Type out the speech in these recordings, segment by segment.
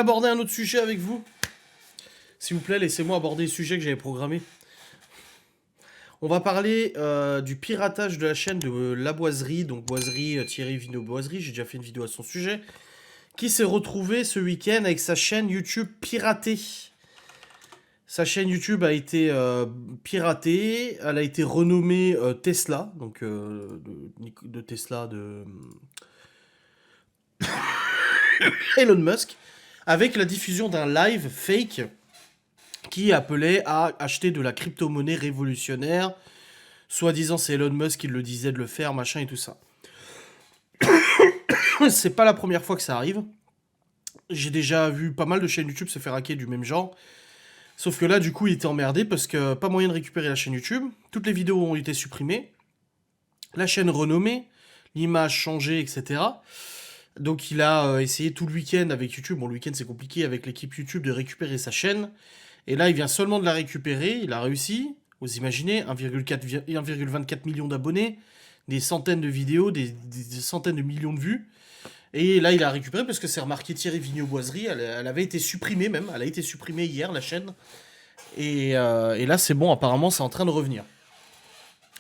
aborder un autre sujet avec vous. S'il vous plaît, laissez-moi aborder le sujet que j'avais programmé. On va parler du piratage de la chaîne de La Boiserie, donc Boiserie, Thierry Vigneault Boiserie, j'ai déjà fait une vidéo à son sujet, qui s'est retrouvé ce week-end avec sa chaîne YouTube piratée. Sa chaîne YouTube a été piratée, elle a été renommée Tesla, donc de Tesla de Elon Musk, avec la diffusion d'un live fake qui appelait à acheter de la crypto-monnaie révolutionnaire. Soi-disant, c'est Elon Musk qui le disait de le faire, machin et tout ça. C'est pas la première fois que ça arrive. J'ai déjà vu pas mal de chaînes YouTube se faire hacker du même genre. Sauf que là, du coup, il était emmerdé parce que pas moyen de récupérer la chaîne YouTube. Toutes les vidéos ont été supprimées. La chaîne renommée, l'image changée, etc. Donc il a essayé tout le week-end avec YouTube. Bon, le week-end c'est compliqué avec l'équipe YouTube de récupérer sa chaîne. Et là, il vient seulement de la récupérer. Il a réussi. Vous imaginez, 1,24 million d'abonnés, des centaines de vidéos, des centaines de millions de vues. Et là, il a récupéré parce que c'est remarqué Thierry Vigneault Boiserie. Elle avait été supprimée même. Elle a été supprimée hier, la chaîne. Et là, c'est bon. Apparemment, c'est en train de revenir.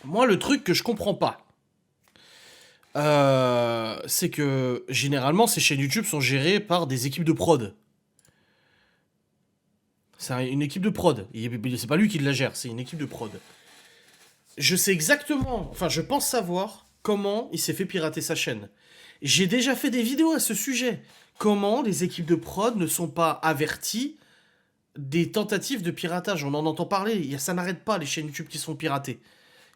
Moi, le truc que je comprends pas, c'est que généralement, ces chaînes YouTube sont gérées par des équipes de prod. C'est une équipe de prod. C'est pas lui qui la gère, c'est une équipe de prod. Je sais exactement, enfin je pense savoir comment il s'est fait pirater sa chaîne. J'ai déjà fait des vidéos à ce sujet. Comment les équipes de prod ne sont pas averties des tentatives de piratage. On en entend parler, ça n'arrête pas les chaînes YouTube qui sont piratées.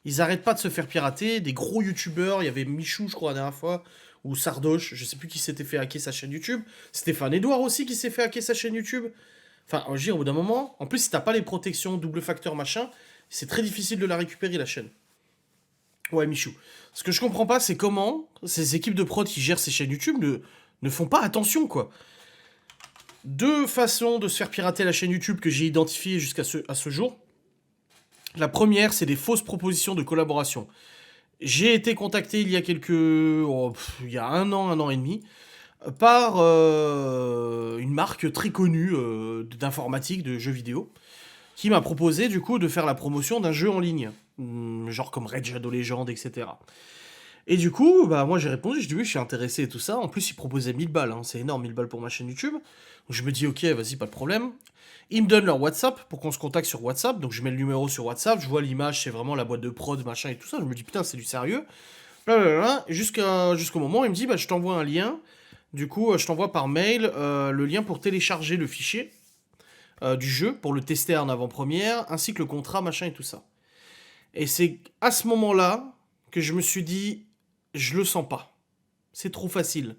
Ils arrêtent pas de se faire pirater. Des gros youtubeurs, il y avait Michou je crois la dernière fois, ou Sardoche, je sais plus qui s'était fait hacker sa chaîne YouTube. Stéphane Edouard aussi qui s'est fait hacker sa chaîne YouTube. Enfin, je veux dire, au bout d'un moment, en plus, si t'as pas les protections, double facteur, machin, c'est très difficile de la récupérer, la chaîne. Ouais, Michou. Ce que je comprends pas, c'est comment ces équipes de prod qui gèrent ces chaînes YouTube ne font pas attention, quoi. Deux façons de se faire pirater la chaîne YouTube que j'ai identifiées jusqu'à ce jour. La première, c'est des fausses propositions de collaboration. J'ai été contacté il y a il y a un an et demi, par une marque très connue d'informatique, de jeux vidéo, qui m'a proposé du coup de faire la promotion d'un jeu en ligne, genre comme Red Shadow Legends, etc. Et du coup, bah moi j'ai répondu, je dis oui, je suis intéressé et tout ça. En plus, il proposait 1000 balles, hein, c'est énorme, 1000 balles pour ma chaîne YouTube. Donc je me dis ok, vas-y, pas de problème. Ils me donnent leur WhatsApp pour qu'on se contacte sur WhatsApp, donc je mets le numéro sur WhatsApp, je vois l'image, c'est vraiment la boîte de prod, machin et tout ça. Je me dis putain, c'est du sérieux. Jusqu'au moment où il me dit bah je t'envoie un lien. Du coup, je t'envoie par mail le lien pour télécharger le fichier du jeu, pour le tester en avant-première, ainsi que le contrat, machin et tout ça. Et c'est à ce moment-là que je me suis dit, je le sens pas. C'est trop facile.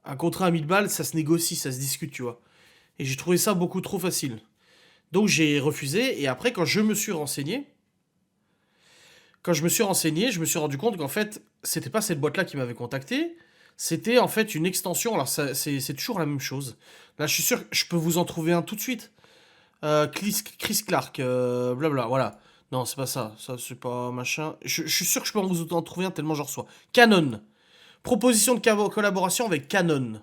Un contrat à 1000 balles, ça se négocie, ça se discute, tu vois. Et j'ai trouvé ça beaucoup trop facile. Donc j'ai refusé, et après, quand je me suis renseigné, je me suis rendu compte qu'en fait, c'était pas cette boîte-là qui m'avait contacté, c'était en fait une extension. Alors c'est toujours la même chose. Là, je suis sûr que je peux vous en trouver un tout de suite. Chris Clark, blabla, voilà. Non, c'est pas ça. Ça, c'est pas machin. Je suis sûr que je peux vous en trouver un tellement j'en reçois. Canon. Proposition de collaboration avec Canon.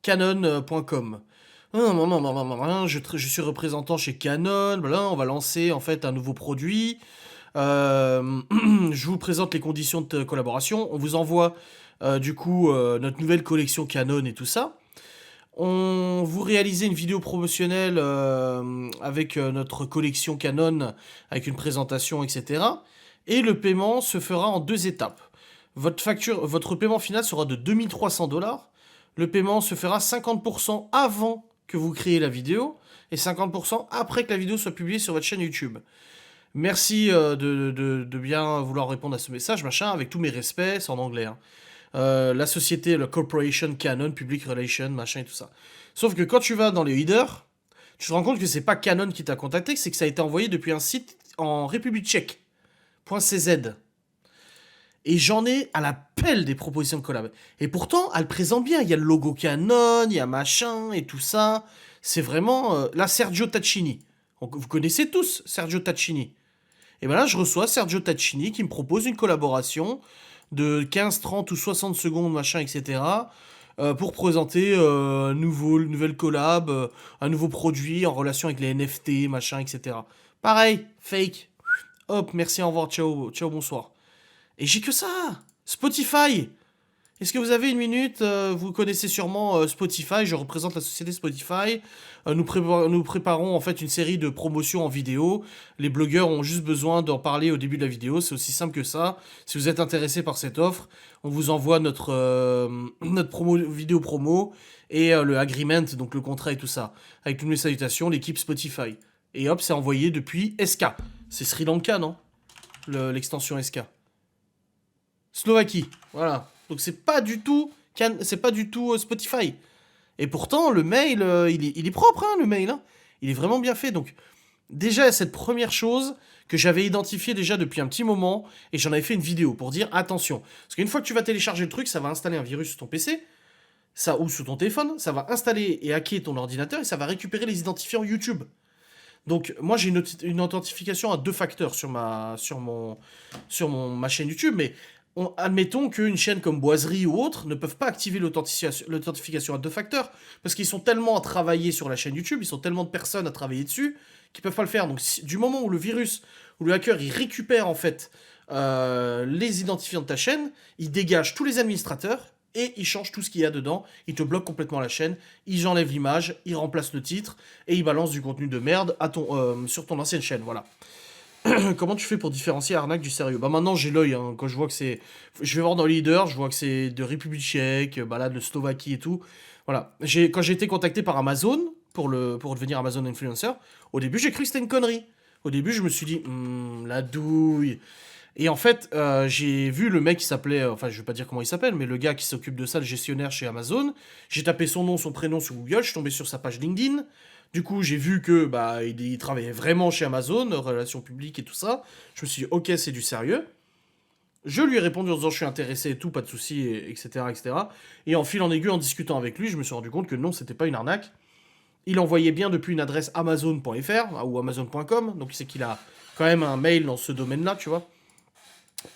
Canon.com. Je suis représentant chez Canon. Voilà, on va lancer en fait un nouveau produit. Je vous présente les conditions de collaboration. On vous envoie du coup notre nouvelle collection Canon et tout ça. On vous réalisez une vidéo promotionnelle avec notre collection Canon, avec une présentation, etc. Et le paiement se fera en 2 étapes. Votre paiement final sera de 2300$. Le paiement se fera 50% avant que vous créez la vidéo et 50% après que la vidéo soit publiée sur votre chaîne YouTube. Merci de bien vouloir répondre à ce message, machin, avec tous mes respects, c'est en anglais. Hein. La société, la corporation Canon, Public Relations, machin et tout ça. Sauf que quand tu vas dans les headers, tu te rends compte que c'est pas Canon qui t'a contacté, c'est que ça a été envoyé depuis un site en République tchèque. .cz. Et j'en ai à la pelle des propositions de collab. Et pourtant, elle présente bien. Il y a le logo Canon, il y a machin et tout ça. C'est vraiment... là, Sergio Tacchini. Vous connaissez tous Sergio Tacchini. Et ben là, je reçois Sergio Tacchini qui me propose une collaboration de 15, 30 ou 60 secondes, machin, etc. pour présenter une nouvelle collab, un nouveau produit en relation avec les NFT, machin, etc. Pareil, fake. Hop, merci, au revoir, ciao, ciao, bonsoir. Et j'ai que ça. Spotify. Est-ce que vous avez une minute? Vous connaissez sûrement Spotify, je représente la société Spotify. Nous préparons en fait une série de promotions en vidéo. Les blogueurs ont juste besoin d'en parler au début de la vidéo, c'est aussi simple que ça. Si vous êtes intéressé par cette offre, on vous envoie notre vidéo promo et le agreement, donc le contrat et tout ça. Avec toutes mes salutations, l'équipe Spotify. Et hop, c'est envoyé depuis SK. C'est Sri Lanka, non? L'extension SK. Slovaquie, voilà. Donc c'est pas du tout Spotify. Et pourtant le mail il est propre le mail hein. Il est vraiment bien fait. Donc déjà cette première chose que j'avais identifiée déjà depuis un petit moment et j'en avais fait une vidéo pour dire attention parce qu'une fois que tu vas télécharger le truc, ça va installer un virus sur ton PC, ça ou sur ton téléphone, ça va installer et hacker ton ordinateur et ça va récupérer les identifiants YouTube. Donc moi j'ai une authentification à 2 facteurs sur ma chaîne YouTube, mais admettons qu'une chaîne comme Boiserie ou autre ne peuvent pas activer l'authentification à 2 facteurs, parce qu'ils sont tellement à travailler sur la chaîne YouTube, ils sont tellement de personnes à travailler dessus, qu'ils peuvent pas le faire. Donc du moment où le virus, ou le hacker, il récupère en fait les identifiants de ta chaîne, il dégage tous les administrateurs, et il change tout ce qu'il y a dedans, il te bloque complètement la chaîne, il enlève l'image, il remplace le titre, et il balance du contenu de merde sur ton ancienne chaîne, voilà. Comment tu fais pour différencier arnaque du sérieux? Bah maintenant j'ai l'œil, hein, quand je vois que c'est... Je vais voir dans le leader, je vois que c'est de République tchèque, bah là de Slovaquie et tout. Voilà. Quand j'ai été contacté par Amazon, pour devenir Amazon Influencer, au début j'ai cru que c'était une connerie. Au début je me suis dit, la douille. Et en fait, j'ai vu le mec qui s'appelait, enfin je vais pas dire comment il s'appelle, mais le gars qui s'occupe de ça, le gestionnaire chez Amazon. J'ai tapé son nom, son prénom sur Google, je suis tombé sur sa page LinkedIn. Du coup, j'ai vu que bah il travaillait vraiment chez Amazon, relations publiques et tout ça. Je me suis dit, ok, c'est du sérieux. Je lui ai répondu en disant je suis intéressé et tout, pas de soucis, etc., etc. Et en fil en aiguille, en discutant avec lui, je me suis rendu compte que non, c'était pas une arnaque. Il envoyait bien depuis une adresse amazon.fr ou amazon.com, donc c'est qu'il a quand même un mail dans ce domaine-là, tu vois.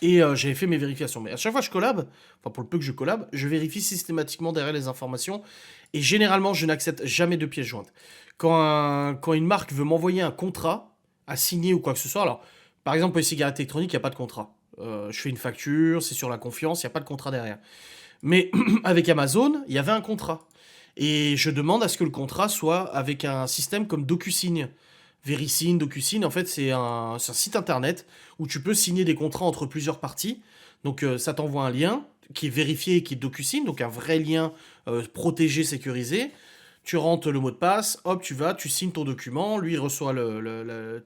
Et j'avais fait mes vérifications. Mais à chaque fois que je collab, enfin pour le peu que je collab, je vérifie systématiquement derrière les informations. Et généralement, je n'accepte jamais de pièces jointes. Quand une marque veut m'envoyer un contrat à signer ou quoi que ce soit, alors par exemple pour les cigarettes électroniques, il n'y a pas de contrat. Je fais une facture, c'est sur la confiance, il n'y a pas de contrat derrière. Mais avec Amazon, il y avait un contrat. Et je demande à ce que le contrat soit avec un système comme DocuSign. Verisign, DocuSign, en fait, c'est un site internet où tu peux signer des contrats entre plusieurs parties. Donc, ça t'envoie un lien qui est vérifié et qui est DocuSign, donc un vrai lien protégé, sécurisé. Tu rentres le mot de passe, hop, tu vas, tu signes ton document, lui il reçoit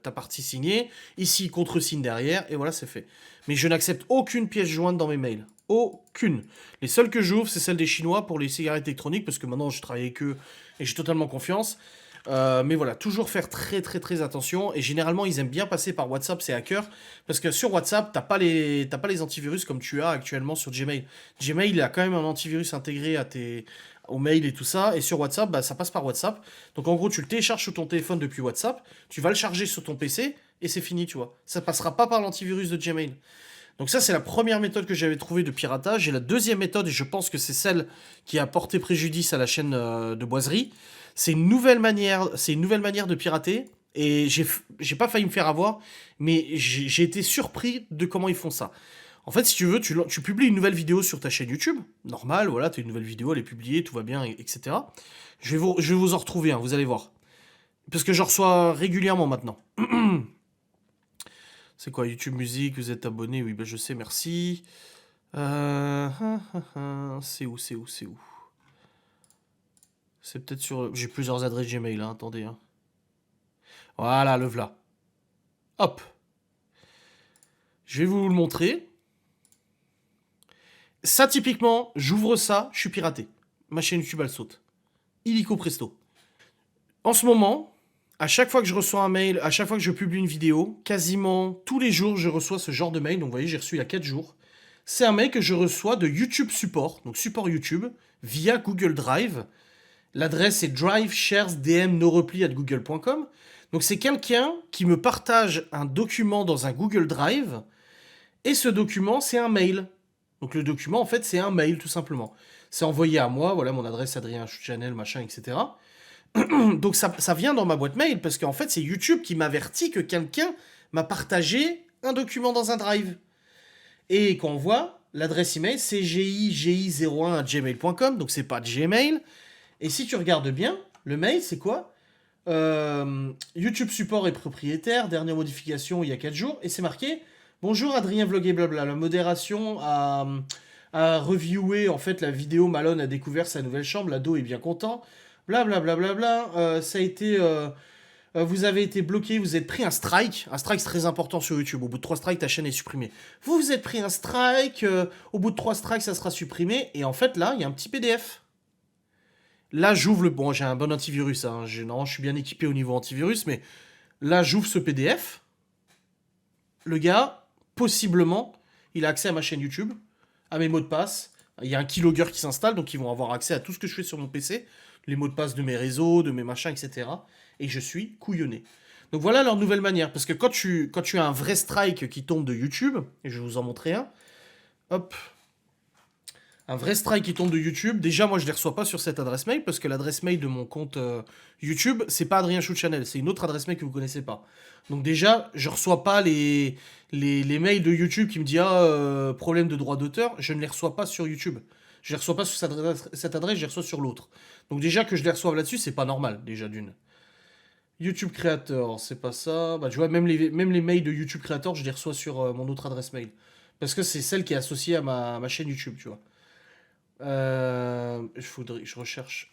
ta partie signée, ici il contre-signe derrière, et voilà, c'est fait. Mais je n'accepte aucune pièce jointe dans mes mails. Aucune. Les seules que j'ouvre, c'est celles des Chinois pour les cigarettes électroniques, parce que maintenant je travaille avec eux et j'ai totalement confiance. Mais voilà, toujours faire très très très attention. Et généralement, ils aiment bien passer par WhatsApp, ces hackers. Parce que sur WhatsApp, t'as pas les antivirus comme tu as actuellement sur Gmail. Gmail, il a quand même un antivirus intégré aux mails et tout ça. Et sur WhatsApp, bah, ça passe par WhatsApp. Donc en gros, tu le télécharges sur ton téléphone depuis WhatsApp. Tu vas le charger sur ton PC. Et c'est fini, tu vois. Ça passera pas par l'antivirus de Gmail. Donc ça, c'est la première méthode que j'avais trouvée de piratage. Et la deuxième méthode, et je pense que c'est celle qui a porté préjudice à la chaîne de Boiserie, c'est une nouvelle manière de pirater. Et j'ai pas failli me faire avoir, mais j'ai été surpris de comment ils font ça. En fait, si tu veux, tu publies une nouvelle vidéo sur ta chaîne YouTube. Normal, voilà, tu as une nouvelle vidéo, elle est publiée, tout va bien, etc. Je vais vous en retrouver, hein, vous allez voir. Parce que je reçois régulièrement maintenant. C'est quoi, YouTube Musique, vous êtes abonné? Oui, ben je sais, merci. C'est où? C'est peut-être sur... J'ai plusieurs adresses Gmail, hein, attendez. Hein. Voilà, le v'là. Hop. Je vais vous le montrer. Ça, typiquement, j'ouvre ça, je suis piraté. Ma chaîne YouTube, elle saute. Illico presto. En ce moment, à chaque fois que je reçois un mail, à chaque fois que je publie une vidéo, quasiment tous les jours, je reçois ce genre de mail. Donc, vous voyez, j'ai reçu il y a 4 jours. C'est un mail que je reçois de YouTube Support, donc support YouTube, via Google Drive. L'adresse est drivesharesdmnorepli@google.com. Donc, c'est quelqu'un qui me partage un document dans un Google Drive. Et ce document, c'est un mail. Donc le document, en fait, c'est un mail, tout simplement. C'est envoyé à moi, voilà mon adresse Adrien Channel, machin, etc. Donc ça vient dans ma boîte mail, parce qu'en fait, c'est YouTube qui m'avertit que quelqu'un m'a partagé un document dans un drive. Et qu'on voit, l'adresse email, c'est gigi01@gmail.com, donc c'est pas Gmail. Et si tu regardes bien, le mail, c'est quoi? YouTube support est propriétaire, dernière modification il y a 4 jours, et c'est marqué bonjour Adrien Vlog et blabla. La modération a reviewé en fait la vidéo. Malone a découvert sa nouvelle chambre, l'ado est bien content. Blablabla. Bla, bla, bla, ça a été. Vous avez été bloqué, vous êtes pris un strike. Un strike, c'est très important sur YouTube. Au bout de 3 strikes, ta chaîne est supprimée. Vous vous êtes pris un strike. Au bout de 3 strikes, ça sera supprimé. Et en fait, là, il y a un petit PDF. Là, j'ouvre le... Bon, j'ai un bon antivirus, hein. Non, je suis bien équipé au niveau antivirus, mais là, j'ouvre ce PDF. Le gars, possiblement, il a accès à ma chaîne YouTube, à mes mots de passe. Il y a un keylogger qui s'installe, donc ils vont avoir accès à tout ce que je fais sur mon PC, les mots de passe de mes réseaux, de mes machins, etc. Et je suis couillonné. Donc voilà leur nouvelle manière. Parce que quand tu as un vrai strike qui tombe de YouTube, et je vais vous en montrer un, hop, un vrai strike qui tombe de YouTube, déjà moi je les reçois pas sur cette adresse mail, parce que l'adresse mail de mon compte YouTube, c'est pas Adrien Chou Channel, c'est une autre adresse mail que vous connaissez pas. Donc déjà, je reçois pas les mails de YouTube qui me disent problème de droit d'auteur, je ne les reçois pas sur YouTube. Je les reçois pas sur cette adresse, je les reçois sur l'autre. Donc déjà que je les reçoive là-dessus, c'est pas normal, déjà d'une. YouTube Creator, c'est pas ça. Bah tu vois, même les mails de YouTube Creator, je les reçois sur mon autre adresse mail. Parce que c'est celle qui est associée à ma chaîne YouTube, tu vois. Je recherche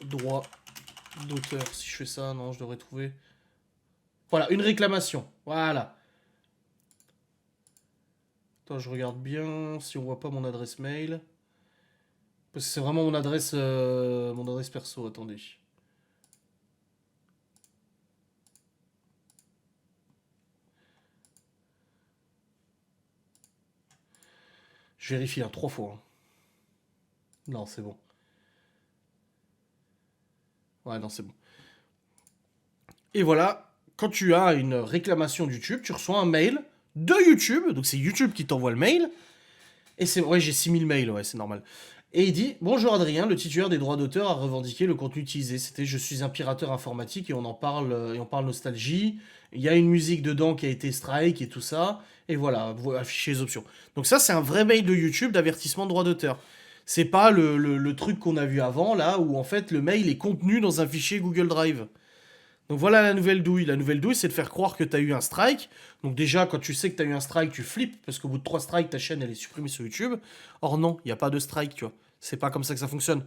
droit d'auteur. Si je fais ça, non, je devrais trouver. Voilà, une réclamation. Voilà. Attends, je regarde bien si on voit pas mon adresse mail. Parce que c'est vraiment mon adresse perso. Attendez. Je vérifie 3 fois. Hein. Non, c'est bon. Ouais, non, c'est bon. Et voilà, quand tu as une réclamation de YouTube, tu reçois un mail de YouTube. Donc c'est YouTube qui t'envoie le mail. Et c'est... Ouais, j'ai 6000 mails, ouais, c'est normal. Et il dit bonjour Adrien, le titulaire des droits d'auteur a revendiqué le contenu utilisé. C'était je suis un pirateur informatique et on en parle et on parle nostalgie. Il y a une musique dedans qui a été strike et tout ça. Et voilà, vous affichez les options. Donc ça, c'est un vrai mail de YouTube d'avertissement de droits d'auteur. C'est pas le truc qu'on a vu avant, là, où en fait le mail est contenu dans un fichier Google Drive. Donc voilà la nouvelle douille. La nouvelle douille, c'est de faire croire que tu as eu un strike. Donc déjà, quand tu sais que tu as eu un strike, tu flippes, parce qu'au bout de 3 strikes, ta chaîne, elle est supprimée sur YouTube. Or non, il n'y a pas de strike, tu vois. C'est pas comme ça que ça fonctionne.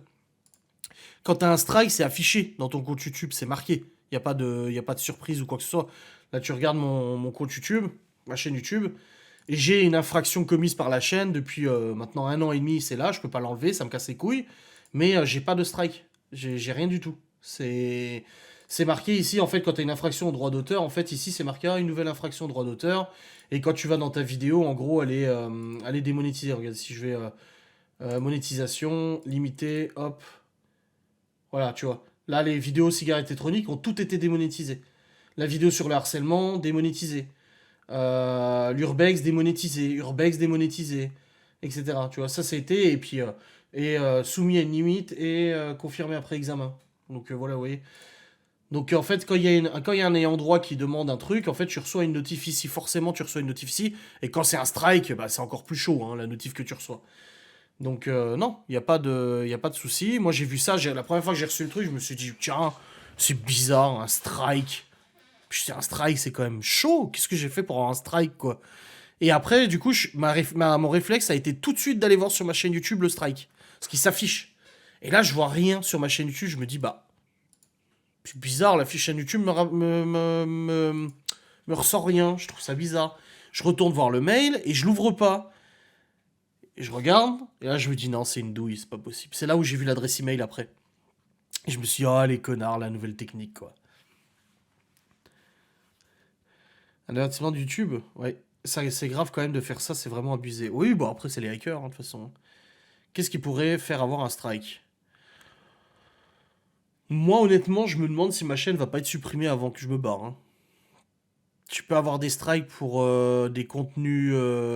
Quand tu as un strike, c'est affiché dans ton compte YouTube, c'est marqué. Il y a pas de surprise ou quoi que ce soit. Là, tu regardes mon compte YouTube, ma chaîne YouTube, et j'ai une infraction commise par la chaîne depuis maintenant 1 an et demi, c'est là, je peux pas l'enlever, ça me casse les couilles. Mais j'ai pas de strike. J'ai rien du tout. C'est marqué ici, en fait, quand tu as une infraction au droit d'auteur, en fait, ici, c'est marqué une nouvelle infraction au droit d'auteur. Et quand tu vas dans ta vidéo, en gros, elle est démonétisée. Regarde, si je vais monétisation, limitée, hop, voilà, tu vois. Là, les vidéos cigarettes électroniques ont toutes été démonétisées. La vidéo sur le harcèlement, démonétisée. L'urbex, démonétisé. Urbex, démonétisé. Etc. Tu vois, ça, été. Et puis, soumis à une limite et confirmé après examen. Donc, voilà, vous voyez. Donc en fait, quand il y a un ayant droit qui demande un truc, en fait, tu reçois une notif ici. Forcément, tu reçois une notif ici. Et quand c'est un strike, bah, c'est encore plus chaud, hein, la notif que tu reçois. Donc non, il y a pas de souci. Moi, j'ai vu ça. La première fois que j'ai reçu le truc, je me suis dit, tiens, c'est bizarre, un strike. Puis un strike, c'est quand même chaud. Qu'est-ce que j'ai fait pour avoir un strike, quoi? Et après, du coup, mon réflexe a été tout de suite d'aller voir sur ma chaîne YouTube le strike. Ce qui s'affiche. Et là, je vois rien sur ma chaîne YouTube. Je me dis, bah, c'est bizarre, la fiche chaîne YouTube me ressort rien. Je trouve ça bizarre. Je retourne voir le mail et je l'ouvre pas. Et je regarde, et là je me dis non, c'est une douille, c'est pas possible. C'est là où j'ai vu l'adresse email après. Et je me suis dit, ah les connards, la nouvelle technique quoi. Un avertissement de YouTube, ouais. Ça, c'est grave quand même de faire ça, c'est vraiment abusé. Oui, bon après c'est les hackers, hein, de toute façon. Qu'est-ce qui pourrait faire avoir un strike? Moi honnêtement, je me demande si ma chaîne va pas être supprimée avant que je me barre. Hein. Tu peux avoir des strikes pour des contenus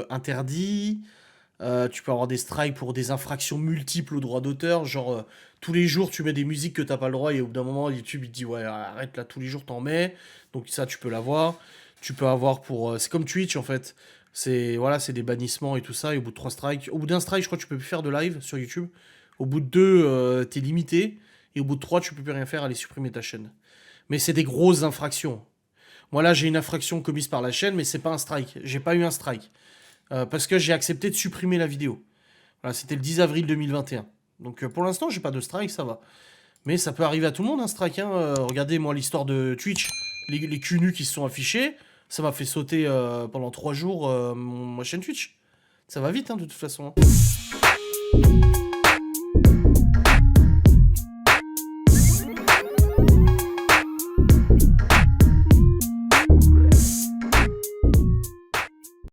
interdits. Tu peux avoir des strikes pour des infractions multiples aux droits d'auteur. Genre, tous les jours, tu mets des musiques que t'as pas le droit et au bout d'un moment, YouTube, il te dit, ouais, arrête là, tous les jours, t'en mets. Donc ça, tu peux l'avoir. Tu peux avoir pour... c'est comme Twitch, en fait. C'est voilà, c'est des bannissements et tout ça. Et au bout de 3 strikes... Au bout d'un strike, je crois que tu peux plus faire de live sur YouTube. Au bout de 2, t'es limité. Et au bout de 3, tu peux plus rien faire, aller supprimer ta chaîne. Mais c'est des grosses infractions. Moi là, j'ai une infraction commise par la chaîne, mais c'est pas un strike. J'ai pas eu un strike. Parce que j'ai accepté de supprimer la vidéo. Voilà, c'était le 10 avril 2021. Donc pour l'instant, j'ai pas de strike, ça va. Mais ça peut arriver à tout le monde, un strike. Hein. Regardez, moi, l'histoire de Twitch, les culs nus qui se sont affichés, ça m'a fait sauter pendant 3 jours ma chaîne Twitch. Ça va vite, hein, de toute façon. Hein.